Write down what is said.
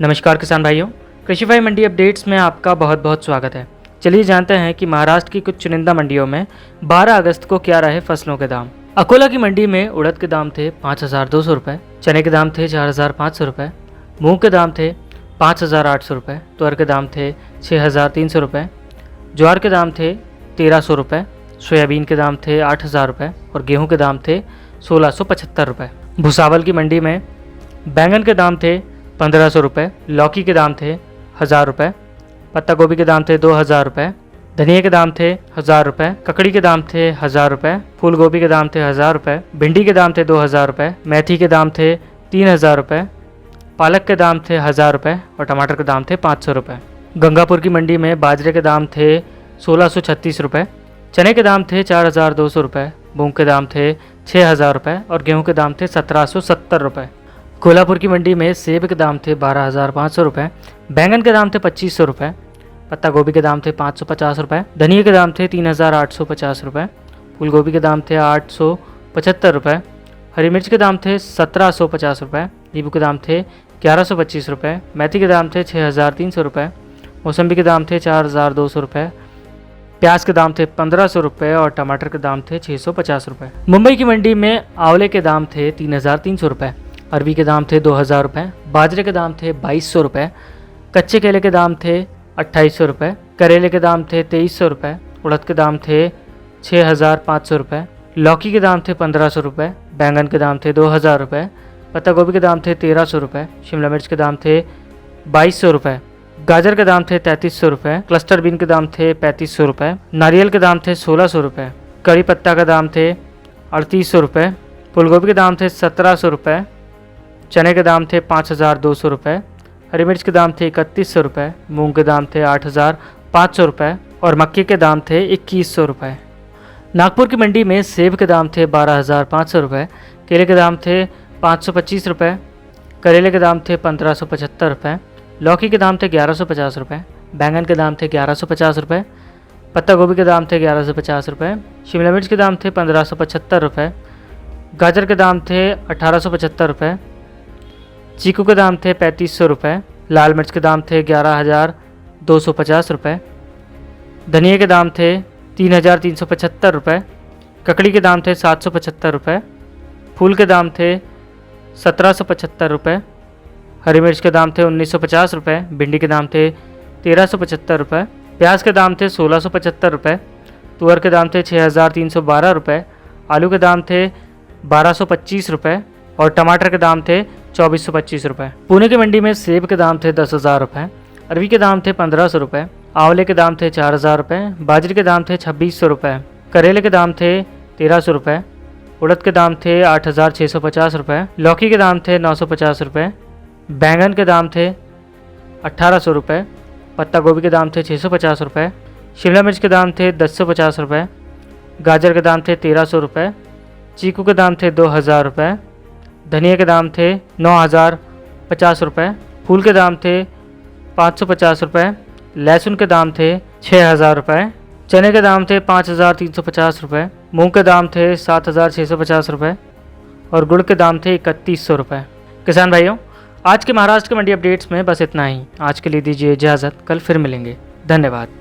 नमस्कार किसान भाइयों, कृषि भाई मंडी अपडेट्स में आपका बहुत बहुत स्वागत है। चलिए जानते हैं कि महाराष्ट्र की कुछ चुनिंदा मंडियों में 12 अगस्त को क्या रहे फसलों के दाम। अकोला की मंडी में उड़द के दाम थे 5,200 रुपये, चने के दाम थे 4,500 रुपये, मूंग के दाम थे 5,800 रुपये, तुअर के दाम थे 6,300 रुपये, ज्वार के दाम थे 1,300 रुपये, सोयाबीन के दाम थे 8,000 रुपये और गेहूँ के दाम थे 1,675 रुपये। भुसावल की मंडी में बैंगन के दाम थे 1,500 रुपये, लौकी के दाम थे 1,000 रुपये, पत्ता गोभी के दाम थे 2,000 रुपये, धनिया के दाम थे 1,000 रुपये, ककड़ी के दाम थे 1,000 रुपये, फूल गोभी के दाम थे 1,000 रुपये, भिंडी के दाम थे 2,000 रुपये, मेथी के दाम थे 3,000 रुपये, पालक के दाम थे 1,000 रुपये और टमाटर के दाम थे 500 रुपये। गंगापुर की मंडी में बाजरे के दाम थे 1,636 रुपये, चने के दाम थे 4,200 रुपये, मूंग के दाम थे 6,000 रुपये और गेहूँ के दाम थे 1,770 रुपये। कोल्हापुर की मंडी में सेब के दाम थे 12,500 रुपये, बैंगन के दाम थे 2,500 रुपये, पत्ता गोभी के दाम थे 550 रुपये, धनिया के दाम थे 3,850 रुपये, फूल गोभी के दाम थे 875 रुपये, हरी मिर्च के दाम थे 1,750 रुपये, नींबू के दाम थे 1,125 रुपये, मेथी के दाम थे 6,300 रुपये, मौसम्बी के दाम थे 4,200 रुपये, प्याज के दाम थे 1,500 रुपये और टमाटर के दाम थे 650 रुपये। मुंबई की मंडी में आंवले के दाम थे 3,300 रुपये, अरबी के दाम थे 2,000 रुपये, बाजरे के दाम थे 2,200 रुपये, कच्चे केले के दाम थे 2,800 रुपये, करेले के दाम थे 2,300 रुपये, उड़द के दाम थे 6,500 रुपये, लौकी के दाम थे 1,500 रुपये, बैंगन के दाम थे 2,000 रुपये, पत्ता गोभी के दाम थे 1,300 रुपये, शिमला मिर्च के दाम थे 2,200 रुपये, गाजर के दाम थे 3,300 रुपये, क्लस्टर बीन के दाम थे 3,500 रुपये, नारियल के दाम थे 1,600 रुपये, कड़ी पत्ता का दाम थे 3,800 रुपये, फूलगोभी के दाम थे 1,700 रुपये, चने के दाम थे 5,200 रुपये, हरी मिर्च के दाम थे 3,100 रुपये, मूंग के दाम थे 8,500 रुपये और मक्के के दाम थे 2,100 रुपये। नागपुर की मंडी में सेब के दाम थे 12,500 रुपये, केले के दाम थे 525 रुपये, करेले के दाम थे 1,575 रुपये, लौकी के दाम थे 1,150 रुपये, बैंगन के दाम थे 1,150 रुपये, पत्ता गोभी के दाम थे 1,150 रुपये, शिमला मिर्च के दाम थे 1,575 रुपये, गाजर के दाम थे 1,875 रुपये, चीकू के दाम थे 3,500 रुपये, लाल मिर्च के दाम थे 11,250 रुपये, धनिया के दाम थे 3,375 रुपये, ककड़ी के दाम थे 775 रुपये, फूल के दाम थे 1,775 रुपये, हरी मिर्च के दाम थे 1,950 रुपये, भिंडी के दाम थे 1,375 रुपये, प्याज के दाम थे 1,675 रुपये, तुअर के दाम थे 6,312 रुपये, आलू के दाम थे 1,225 रुपये और टमाटर के दाम थे 2,425 रुपये। पुणे की मंडी में सेब के दाम थे 10,000 रुपये, अरबी के दाम थे 1,500 रुपये, आंवले के दाम थे 4,000 रुपये, बाजरे के दाम थे 2,600 रुपये, करेले के दाम थे 1,300 रुपये, उड़द के दाम थे 8,650 रुपये, लौकी के दाम थे 950 रुपये, बैंगन के दाम थे 1,800 रुपये, पत्ता गोभी के दाम थे 650 रुपये, शिमला मिर्च के दाम थे 1,050 रुपये, गाजर के दाम थे 1,300 रुपये, चीकू के दाम थे 2,000 रुपये, धनिया के दाम थे 9,050 रुपये, फूल के दाम थे 550 रुपये, लहसुन के दाम थे 6,000 रुपये, चने के दाम थे 5,350 रुपये, मूंग के दाम थे 7,650 रुपये और गुड़ के दाम थे 3,100 रुपये। किसान भाइयों, आज के महाराष्ट्र के मंडी अपडेट्स में बस इतना ही। आज के लिए दीजिए इजाज़त, कल फिर मिलेंगे। धन्यवाद।